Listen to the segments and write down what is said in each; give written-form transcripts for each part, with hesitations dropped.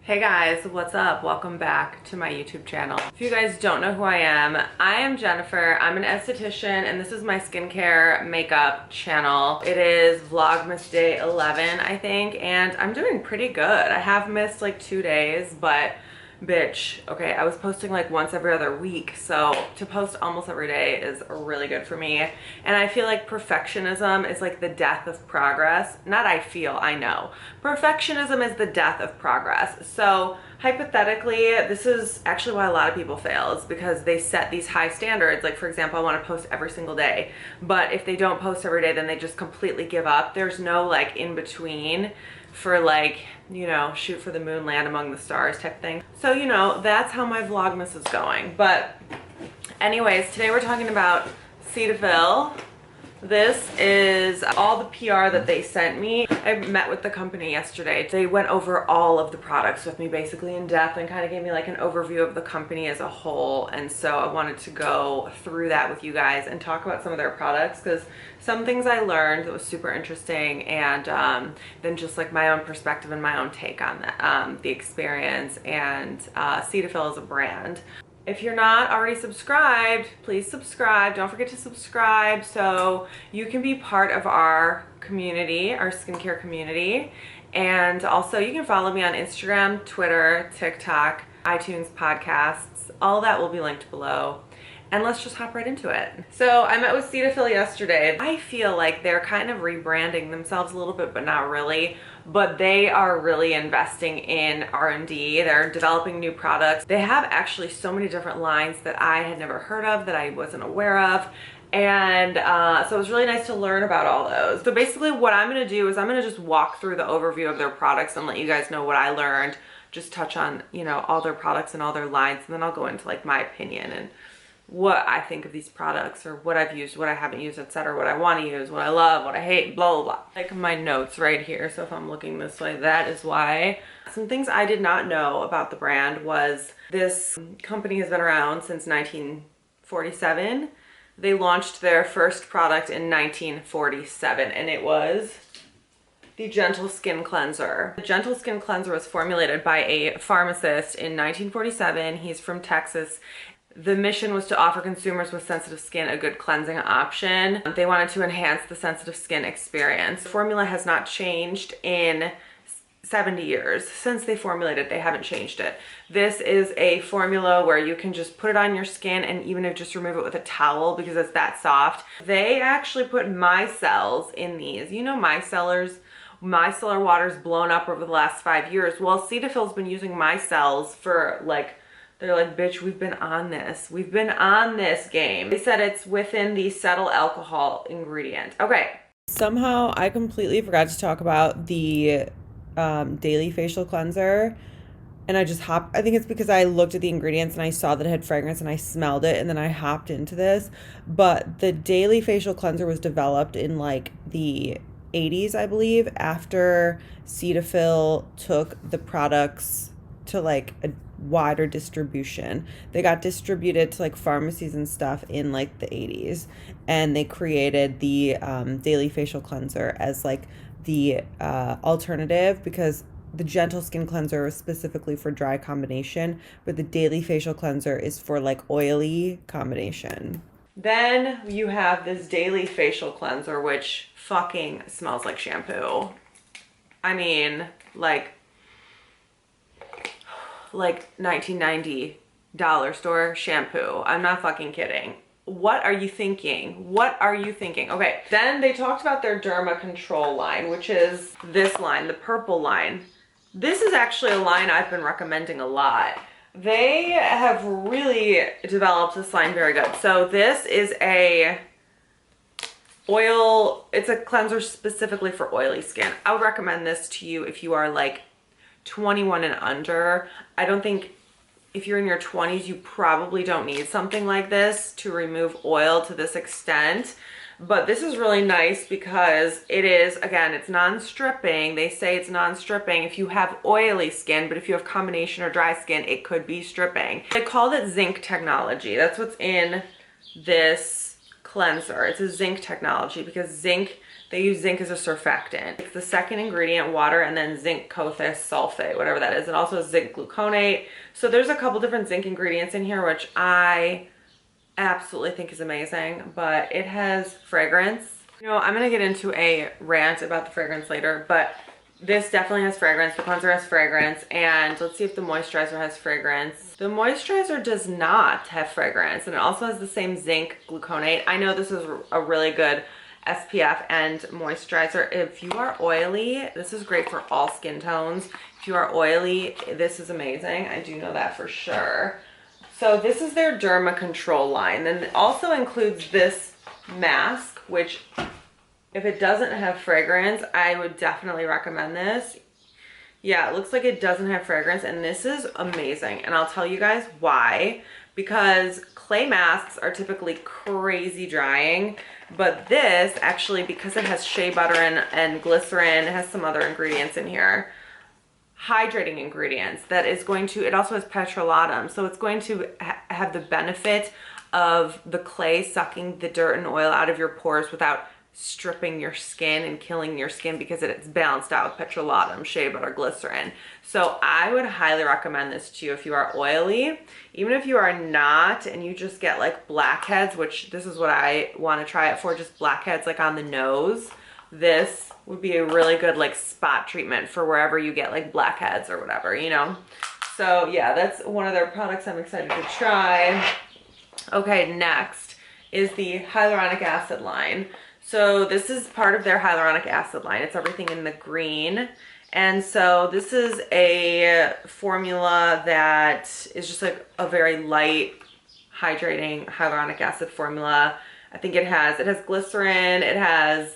Hey guys, what's up? Welcome back to my YouTube channel. If you guys don't know who I am Jennifer. I'm an esthetician and this is my skincare makeup channel. It is Vlogmas day 11, I think, and I'm doing pretty good. I have missed like 2 days, but bitch, okay, I was posting like once every other week, so to post almost every day is really good for me. And I feel like perfectionism is like the death of progress. Not I feel, I know. Perfectionism is the death of progress. So hypothetically, this is actually why a lot of people fail, is because they set these high standards. Like for example, I want to post every single day, but if they don't post every day, then they just completely give up. There's no like in between for like, you know, shoot for the moon, land among the stars type thing. So, you know, that's how my Vlogmas is going. But anyways, today we're talking about Cetaphil. This is all the PR that they sent me. I met with the company yesterday. They went over all of the products with me basically in depth and kind of gave me like an overview of the company as a whole. And so I wanted to go through that with you guys and talk about some of their products, because some things I learned that was super interesting, and then just like my own perspective and my own take on that, the experience, and Cetaphil as a brand. If you're not already subscribed, please subscribe. Don't forget to subscribe so you can be part of our community, our skincare community. And also you can follow me on Instagram, Twitter, TikTok, iTunes, podcasts. All that will be linked below. And let's just hop right into it. So I met with Cetaphil yesterday. I feel like they're kind of rebranding themselves a little bit, but not really. But they are really investing in R&D. They're developing new products. They have actually so many different lines that I had never heard of, that I wasn't aware of. And so it was really nice to learn about all those. So basically what I'm gonna do is I'm gonna just walk through the overview of their products and let you guys know what I learned. Just touch on, you know, all their products and all their lines, and then I'll go into like my opinion and what I think of these products, or what I've used, what I haven't used, etc., what I want to use, what I love, what I hate, blah, blah, blah. Like my notes right here. So if I'm looking this way, that is why. Some things I did not know about the brand was this company has been around since 1947. They launched their first product in 1947, and it was the Gentle Skin Cleanser. The Gentle Skin Cleanser was formulated by a pharmacist in 1947. He's from Texas. The mission was to offer consumers with sensitive skin a good cleansing option. They wanted to enhance the sensitive skin experience. The formula has not changed in 70 years. Since they formulated, they haven't changed it. This is a formula where you can just put it on your skin, and even if just remove it with a towel because it's that soft. They actually put micelles in these. You know, micellar water's blown up over the last 5 years. Well, Cetaphil's been using micelles for like, they're like, bitch, we've been on this. We've been on this game. They said it's within the cetyl alcohol ingredient. Okay. Somehow I completely forgot to talk about the daily facial cleanser. And I think it's because I looked at the ingredients and I saw that it had fragrance and I smelled it, and then I hopped into this. But the daily facial cleanser was developed in like the 80s, I believe, after Cetaphil took the products to like a wider distribution. They got distributed to like pharmacies and stuff in like the 80s, and they created the daily facial cleanser as like the alternative, because the Gentle Skin Cleanser was specifically for dry combination, but the daily facial cleanser is for like oily combination. Then you have this daily facial cleanser, which fucking smells like shampoo. I mean, like 1990 dollar store shampoo. I'm not fucking kidding. What are you thinking? What are you thinking? Okay, then they talked about their Derma Control line, which is this line, the purple line. This is actually a line I've been recommending a lot. They have really developed this line very good. So this is a oil, it's a cleanser specifically for oily skin. I would recommend this to you if you are like 21 and under. I don't think, if you're in your 20s, you probably don't need something like this to remove oil to this extent. But this is really nice because it is, again, it's non-stripping. They say it's non-stripping if you have oily skin, but if you have combination or dry skin, it could be stripping. They called it zinc technology. That's what's in this cleanser. It's a zinc technology because zinc, They use zinc as a surfactant. It's the second ingredient, water, and then zinc cothis sulfate, whatever that is. It also has zinc gluconate. So there's a couple different zinc ingredients in here, which I absolutely think is amazing, but it has fragrance. You know, I'm gonna get into a rant about the fragrance later, but this definitely has fragrance. The cleanser has fragrance, and let's see if the moisturizer has fragrance. The moisturizer does not have fragrance, and it also has the same zinc gluconate. I know this is a really good SPF and moisturizer. If you are oily, this is great for all skin tones. If you are oily, this is amazing. I do know that for sure. So this is their Derma Control line. Then it also includes this mask, which if it doesn't have fragrance, I would definitely recommend this. Yeah, it looks like it doesn't have fragrance, and this is amazing. And I'll tell you guys why. Because clay masks are typically crazy drying, but this actually, because it has shea butter and glycerin, it has some other ingredients in here, hydrating ingredients, that is going to, it also has petrolatum, so it's going to have the benefit of the clay sucking the dirt and oil out of your pores without stripping your skin and killing your skin, because it's balanced out with petrolatum, shea butter, glycerin. So I would highly recommend this to you if you are oily. Even if you are not and you just get like blackheads, which this is what I want to try it for, just blackheads like on the nose, this would be a really good like spot treatment for wherever you get like blackheads or whatever, you know. So yeah, that's one of their products I'm excited to try. Okay, next is the hyaluronic acid line. So this is part of their hyaluronic acid line. It's everything in the green. And so this is a formula that is just like a very light, hydrating hyaluronic acid formula. I think it has glycerin, it has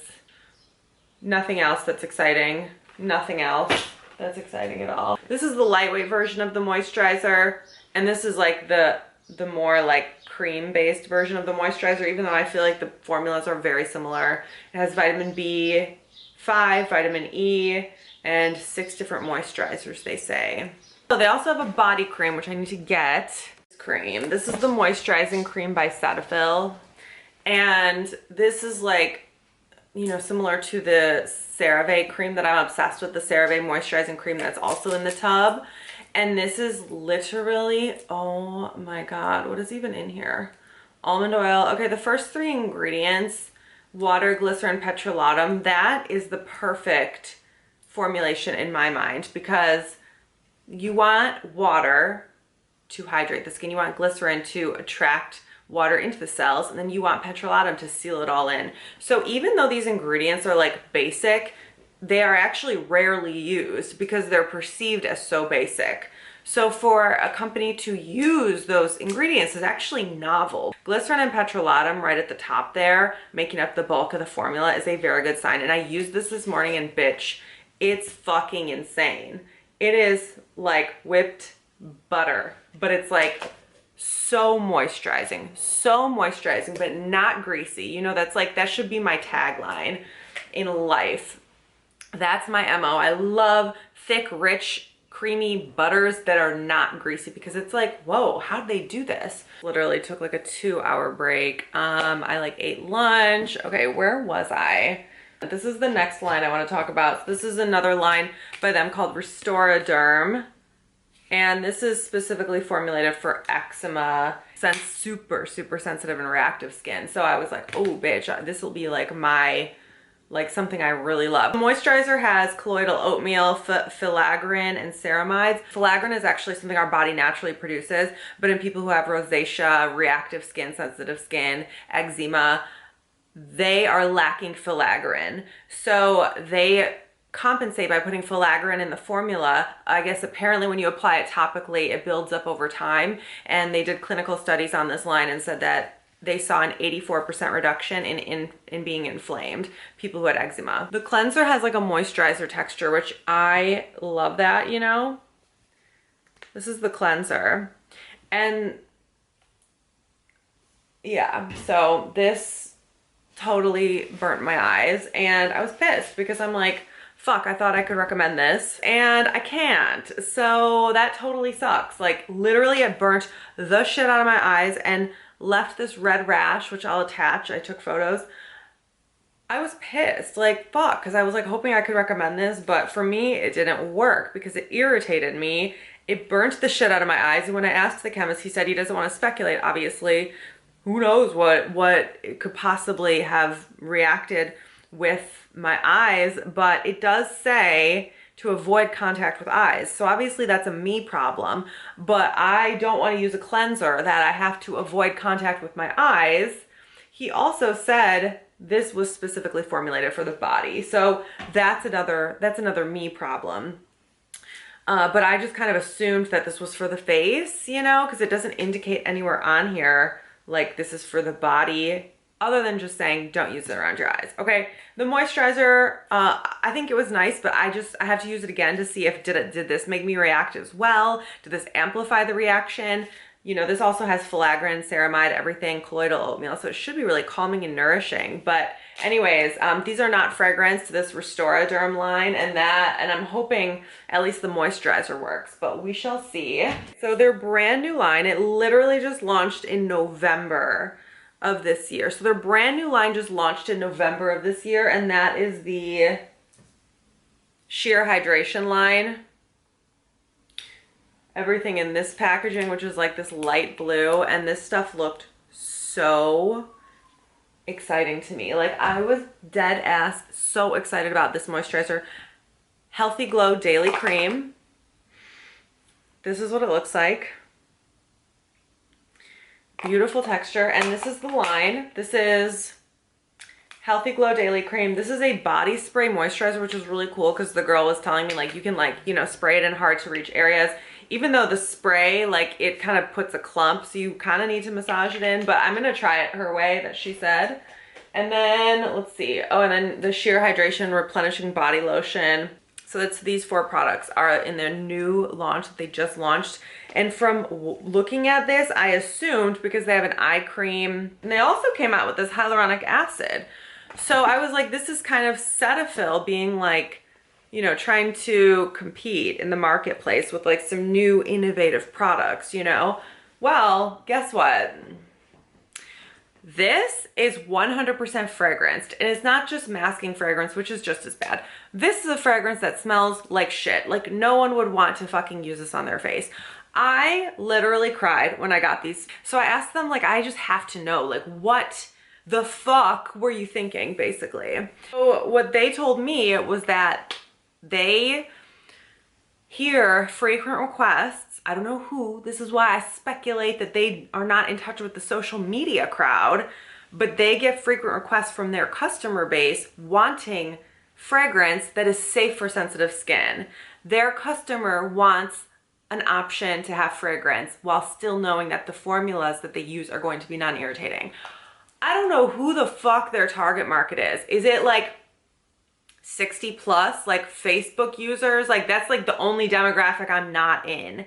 nothing else that's exciting. Nothing else that's exciting at all. This is the lightweight version of the moisturizer, and this is like the more like cream-based version of the moisturizer, even though I feel like the formulas are very similar. It has vitamin B5, vitamin E, and 6 different moisturizers, they say. So they also have a body cream, which I need to get. Cream. This is the moisturizing cream by Cetaphil. And this is like, you know, similar to the CeraVe cream that I'm obsessed with, the CeraVe moisturizing cream that's also in the tub. And this is literally, oh my God, what is even in here? Almond oil. Okay, the first 3 ingredients, water, glycerin, petrolatum, that is the perfect formulation in my mind, because you want water to hydrate the skin, you want glycerin to attract water into the cells, and then you want petrolatum to seal it all in. So even though these ingredients are like basic, they are actually rarely used because they're perceived as so basic. So for a company to use those ingredients is actually novel. Glycerin and petrolatum right at the top there, making up the bulk of the formula, is a very good sign. And I used this morning, and bitch, it's fucking insane. It is like whipped butter, but it's like so moisturizing, but not greasy. You know, that's like, that should be my tagline in life. That's my MO. I love thick, rich, creamy butters that are not greasy, because it's like, whoa, how'd they do this? Literally took like a 2-hour break. I like ate lunch. Okay, where was I? This is the next line I want to talk about. This is another line by them called Restoraderm. And this is specifically formulated for eczema, super sensitive and reactive skin. So I was like, oh bitch, this will be like my, like something I really love. The moisturizer has colloidal oatmeal, filaggrin, and ceramides. Filaggrin is actually something our body naturally produces, but in people who have rosacea, reactive skin, sensitive skin, eczema, they are lacking filaggrin. So they compensate by putting filaggrin in the formula. I guess apparently when you apply it topically, it builds up over time. And they did clinical studies on this line and said that they saw an 84% reduction in being inflamed, people who had eczema. The cleanser has like a moisturizer texture, which I love that, you know? This is the cleanser. And yeah, so this totally burnt my eyes, and I was pissed because I'm like, fuck, I thought I could recommend this and I can't. So that totally sucks. Like literally it burnt the shit out of my eyes and left this red rash, which I'll attach. I took photos. I was pissed, like, fuck, because I was like hoping I could recommend this, but for me, it didn't work because it irritated me. It burnt the shit out of my eyes. And when I asked the chemist, he said he doesn't want to speculate, obviously. Who knows what it could possibly have reacted with my eyes, but it does say to avoid contact with eyes. So obviously that's a me problem, but I don't want to use a cleanser that I have to avoid contact with my eyes. He also said this was specifically formulated for the body. So that's another me problem. But I just kind of assumed that this was for the face, you know, because it doesn't indicate anywhere on here like this is for the body, other than just saying don't use it around your eyes. Okay, the moisturizer, I think it was nice, but I have to use it again to see if did this make me react as well? Did this amplify the reaction? You know, this also has filaggrin, ceramide, everything, colloidal oatmeal, so it should be really calming and nourishing. But anyways, these are not fragrance to this Restoraderm line, and I'm hoping at least the moisturizer works, but we shall see. So their brand new line, it literally just launched in November of this year. So their brand new line just launched in November of this year, and that is the Sheer Hydration line. Everything in this packaging, which is like this light blue, and this stuff looked so exciting to me. Like, I was dead ass so excited about this moisturizer. Healthy Glow Daily Cream. This is what it looks like. Beautiful texture, and this is the line. This is Healthy Glow Daily Cream. This is a body spray moisturizer, which is really cool because the girl was telling me, like, you can, like, you know, spray it in hard to reach areas. Even though the spray, like, it kind of puts a clump, so you kind of need to massage it in, but I'm gonna try it her way that she said. And then, let's see. Oh, and then the Sheer Hydration Replenishing Body Lotion. So that's these 4 products are in their new launch that they just launched. And from looking at this, I assumed because they have an eye cream, and they also came out with this hyaluronic acid. So I was like, this is kind of Cetaphil being like, you know, trying to compete in the marketplace with like some new innovative products, you know? Well, guess what? This is 100% fragranced, and it's not just masking fragrance, which is just as bad. This is a fragrance that smells like shit. Like, no one would want to fucking use this on their face. I literally cried when I got these. So I asked them, like, I just have to know, like, what the fuck were you thinking, basically? So what they told me was that they hear frequent requests. I don't know who. This is why I speculate that they are not in touch with the social media crowd, but they get frequent requests from their customer base wanting fragrance that is safe for sensitive skin. Their customer wants an option to have fragrance while still knowing that the formulas that they use are going to be non-irritating. I don't know who the fuck their target market is. Is it like 60 plus, like Facebook users? Like, that's like the only demographic I'm not in.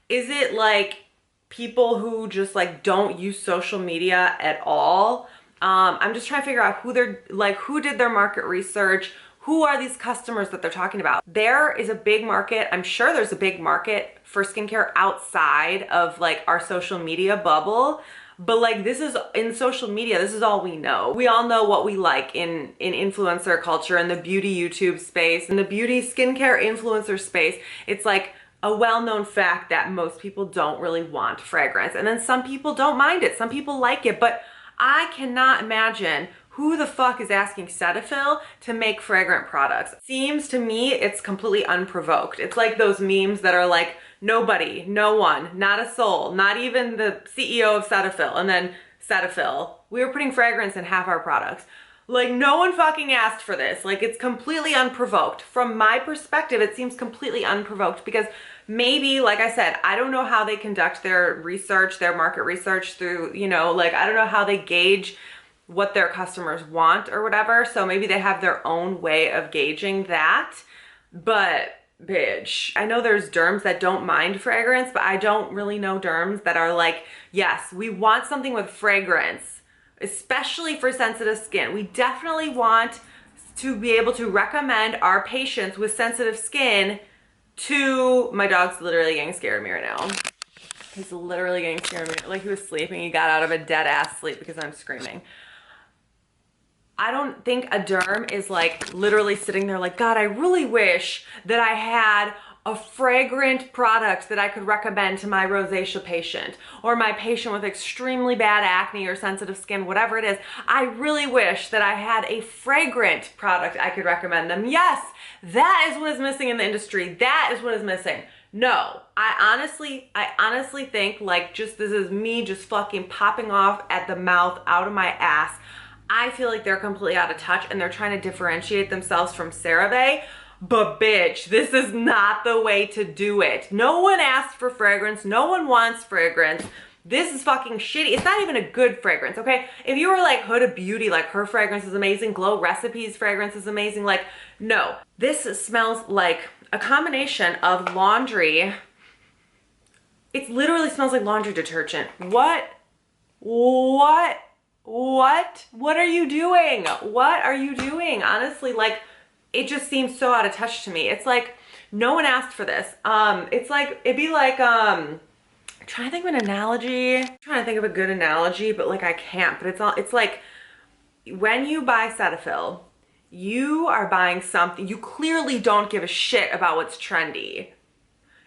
Is it like people who just like don't use social media at all? I'm just trying to figure out who they're like, who did their market research? Who are these customers that they're talking about? There is a big market. I'm sure there's a big market for skincare outside of like our social media bubble. But like, this is in social media, this is all we know. We all know what we like in influencer culture, in the beauty YouTube space, in the beauty skincare influencer space. It's like a well-known fact that most people don't really want fragrance. And then some people don't mind it. Some people like it, but I cannot imagine who the fuck is asking Cetaphil to make fragrant products. Seems to me it's completely unprovoked. It's like those memes that are like, nobody, no one, not a soul, not even the CEO of Cetaphil, and then Cetaphil, we were putting fragrance in half our products. Like, no one fucking asked for this. Like, it's completely unprovoked. From my perspective, it seems completely unprovoked because maybe, like I said, I don't know how they conduct their research, their market research through, you know, like, I don't know how they gauge what their customers want or whatever. So maybe they have their own way of gauging that. But bitch, I know there's derms that don't mind fragrance, but I don't really know derms that are like, yes, we want something with fragrance, especially for sensitive skin. We definitely want to be able to recommend our patients with sensitive skin to, my dog's literally getting scared of me right now. He's literally getting scared of me. Like, he was sleeping, he got out of a dead ass sleep because I'm screaming. I don't think a derm is like literally sitting there like, God, I really wish that I had a fragrant product that I could recommend to my rosacea patient or my patient with extremely bad acne or sensitive skin, whatever it is. I really wish that I had a fragrant product I could recommend them. Yes, that is what is missing in the industry. That is what is missing. No, I honestly think, like, just this is me just fucking popping off at the mouth out of my ass. I feel like they're completely out of touch and they're trying to differentiate themselves from CeraVe. But bitch, this is not the way to do it. No one asked for fragrance. No one wants fragrance. This is fucking shitty. It's not even a good fragrance, okay? If you were like Huda Beauty, like her fragrance is amazing. Glow Recipes fragrance is amazing. Like, no. This smells like a combination of laundry. It literally smells like laundry detergent. What are you doing? What are you doing? Honestly, like, it just seems so out of touch to me. It's like, no one asked for this. It's like, it'd be like, I'm trying to think of an analogy. I'm trying to think of a good analogy, but like I can't, but it's like, when you buy Cetaphil, you are buying something, you clearly don't give a shit about what's trendy.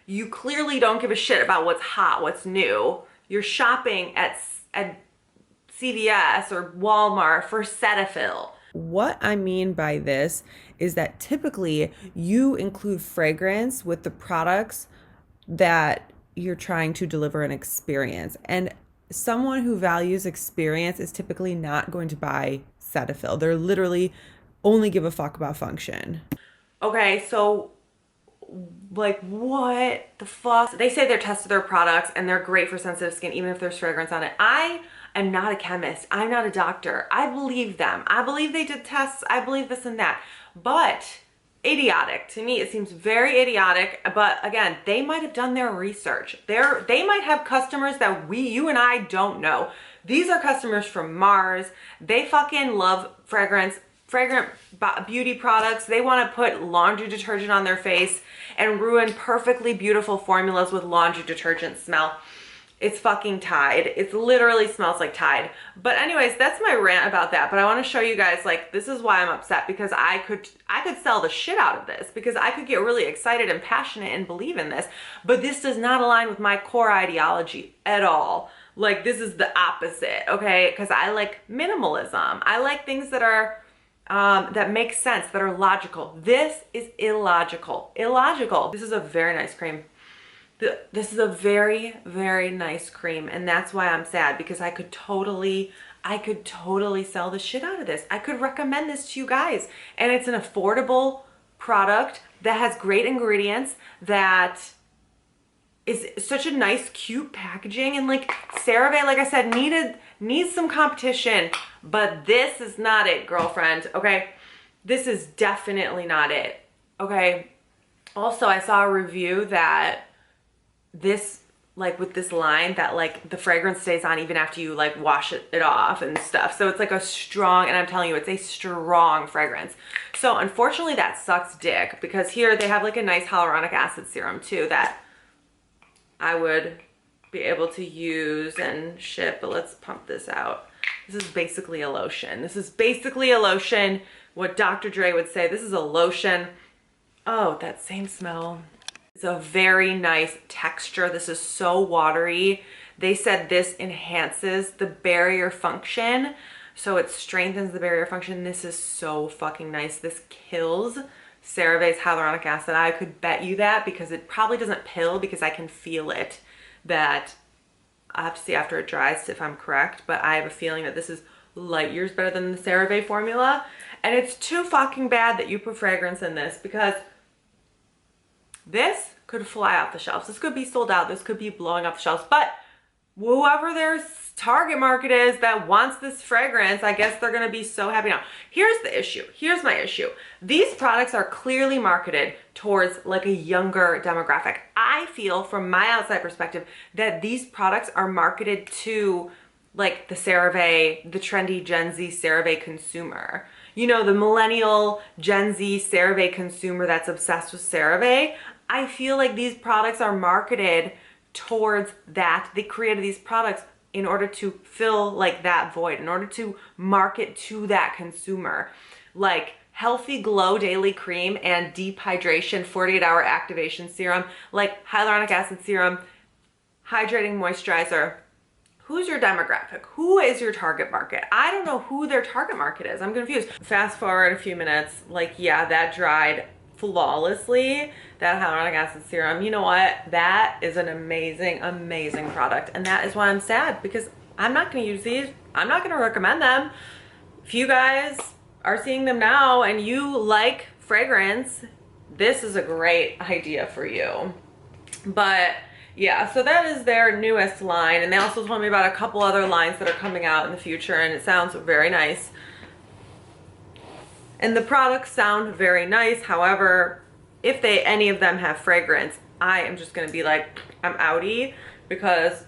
You clearly don't give a shit about what's hot, what's new. You're shopping at CVS or Walmart for Cetaphil. What I mean by this is that typically you include fragrance with the products that you're trying to deliver an experience. And someone who values experience is typically not going to buy Cetaphil. They're literally only give a fuck about function. Okay, so like what the fuck? They say they're tested their products and they're great for sensitive skin even if there's fragrance on it. I am not a chemist. I'm not a doctor. I believe them. I believe they did tests. I believe this and that. But idiotic. To me, it seems very idiotic. But again, they might have done their research. They might have customers that you and I don't know. These are customers from Mars. They fucking love fragrant beauty products. They want to put laundry detergent on their face and ruin perfectly beautiful formulas with laundry detergent smell. It's fucking Tide. It literally smells like Tide. But anyways, that's my rant about that. But I want to show you guys, like, this is why I'm upset, because I could sell the shit out of this, because I could get really excited and passionate and believe in this. But this does not align with my core ideology at all. Like, this is the opposite, okay? Because I like minimalism. I like things that are that make sense, that are logical. This is illogical. Illogical. This is a very nice cream. This is a very, very nice cream, and that's why I'm sad, because I could totally sell the shit out of this. I could recommend this to you guys, and it's an affordable product that has great ingredients, that is such a nice, cute packaging, and like CeraVe, like I said, needs some competition, but this is not it, girlfriend, okay? This is definitely not it, okay? Also, I saw a review that this, like with this line, that like the fragrance stays on even after you like wash it off and stuff. So it's like a strong, and I'm telling you, it's a strong fragrance. So unfortunately that sucks dick, because here they have like a nice hyaluronic acid serum too that I would be able to use and ship, but let's pump this out. This is basically a lotion. This is basically a lotion. What Dr. Dre would say, this is a lotion. Oh, that same smell. It's a very nice texture. This is so watery. They said this enhances the barrier function. So it strengthens the barrier function. This is so fucking nice. This kills CeraVe's hyaluronic acid. I could bet you that, because it probably doesn't pill, because I can feel it. That I have to see after it dries if I'm correct, but I have a feeling that this is light years better than the CeraVe formula. And it's too fucking bad that you put fragrance in this, because this could fly off the shelves. This could be sold out. This could be blowing off the shelves. But whoever their target market is that wants this fragrance, I guess they're going to be so happy now. Here's the issue. Here's my issue. These products are clearly marketed towards like a younger demographic. I feel from my outside perspective that these products are marketed to like the CeraVe, the trendy Gen Z CeraVe consumer. You know, the millennial Gen Z CeraVe consumer that's obsessed with CeraVe. I feel like these products are marketed towards that. They created these products in order to fill like that void, in order to market to that consumer. Like healthy glow daily cream and deep hydration 48-hour activation serum, like hyaluronic acid serum, hydrating moisturizer. Who's your demographic? Who is your target market? I don't know who their target market is. I'm confused. Fast forward a few minutes, like, yeah, that dried flawlessly. That hyaluronic acid serum, you know what? That is an amazing, amazing product. And that is why I'm sad, because I'm not gonna use these. I'm not gonna recommend them. If you guys are seeing them now and you like fragrance, this is a great idea for you. But yeah, so that is their newest line, and they also told me about a couple other lines that are coming out in the future, and it sounds very nice. And the products sound very nice. However, if any of them have fragrance, I am just gonna be like, I'm outie, because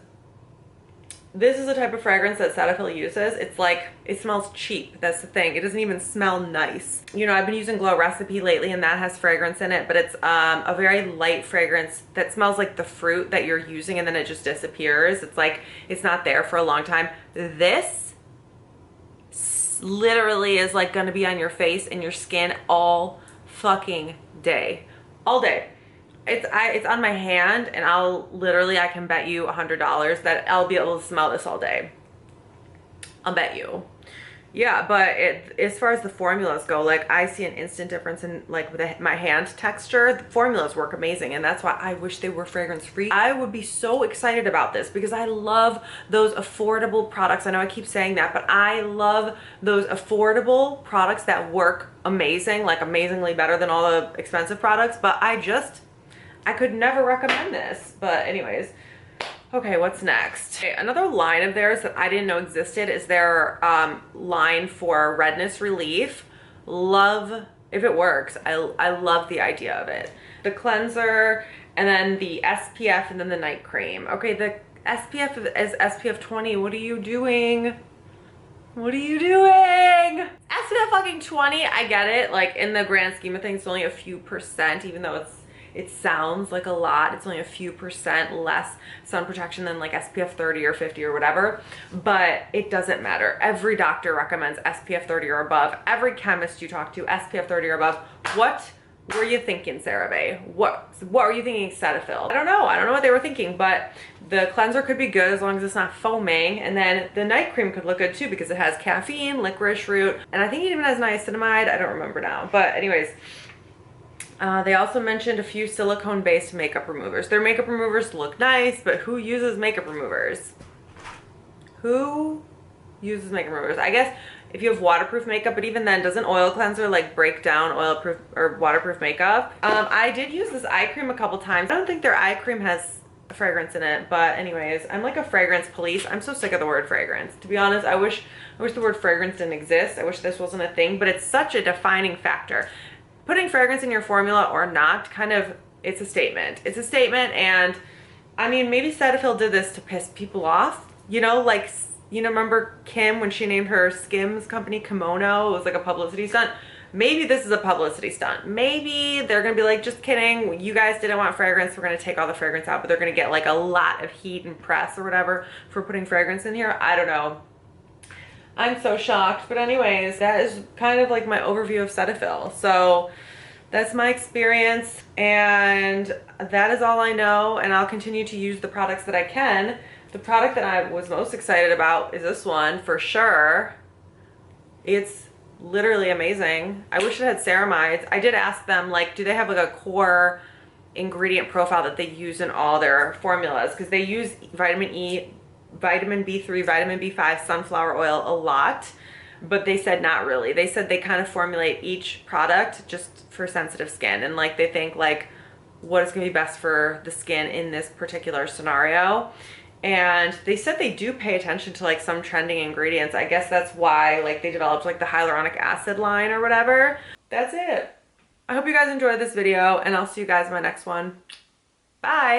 this is the type of fragrance that Cetaphil uses. It's like, it smells cheap. That's the thing. It doesn't even smell nice. You know, I've been using Glow Recipe lately, and that has fragrance in it, but it's a very light fragrance that smells like the fruit that you're using, and then it just disappears. It's like, it's not there for a long time. This literally is like gonna be on your face and your skin all fucking day. All day. It's on my hand, and I can bet you $100 that I'll be able to smell this all day. I'll bet you. Yeah, but as far as the formulas go, like, I see an instant difference in like with my hand texture. The formulas work amazing, and that's why I wish they were fragrance free. I would be so excited about this because I love those affordable products. I know I keep saying that, but I love those affordable products that work amazing, like amazingly better than all the expensive products. But I could never recommend this. But anyways, okay, what's next? Okay, another line of theirs that I didn't know existed is their line for redness relief. Love, if it works, I love the idea of it. The cleanser, and then the SPF, and then the night cream. Okay, the SPF is SPF 20. What are you doing? What are you doing? SPF fucking 20, I get it. Like, in the grand scheme of things, it's only a few percent, even though it sounds like a lot. It's only a few percent less sun protection than like SPF 30 or 50 or whatever, but it doesn't matter. Every doctor recommends SPF 30 or above. Every chemist you talk to, SPF 30 or above. What were you thinking, CeraVe? What were you thinking, Cetaphil? I don't know what they were thinking, but the cleanser could be good as long as it's not foaming, and then the night cream could look good too because it has caffeine, licorice root, and I think it even has niacinamide. I don't remember now, but anyways, they also mentioned a few silicone-based makeup removers. Their makeup removers look nice, but who uses makeup removers? Who uses makeup removers? I guess if you have waterproof makeup, but even then, doesn't oil cleanser like break down oil-proof or waterproof makeup? I did use this eye cream a couple times. I don't think their eye cream has a fragrance in it, but anyways, I'm like a fragrance police. I'm so sick of the word fragrance. To be honest, I wish the word fragrance didn't exist. I wish this wasn't a thing, but it's such a defining factor. Putting fragrance in your formula or not, kind of, it's a statement. It's a statement, and I mean, maybe Cetaphil did this to piss people off. You know, like, you know, remember Kim when she named her Skims company Kimono? It was like a publicity stunt. Maybe this is a publicity stunt. Maybe they're gonna be like, just kidding, you guys didn't want fragrance, we're gonna take all the fragrance out, but they're gonna get like a lot of heat and press or whatever for putting fragrance in here. I don't know. I'm so shocked. But anyways, that is kind of like my overview of Cetaphil. So that's my experience, and that is all I know, and I'll continue to use the products that I can. The product that I was most excited about is this one for sure. It's literally amazing. I wish it had ceramides. I did ask them, like, do they have like a core ingredient profile that they use in all their formulas? Because they use vitamin E, vitamin B3, vitamin B5, sunflower oil a lot, but they said not really. They said they kind of formulate each product just for sensitive skin, and like they think like what is going to be best for the skin in this particular scenario. And they said they do pay attention to like some trending ingredients. I guess that's why like they developed like the hyaluronic acid line or whatever. That's it. I hope you guys enjoyed this video, and I'll see you guys in my next one. Bye.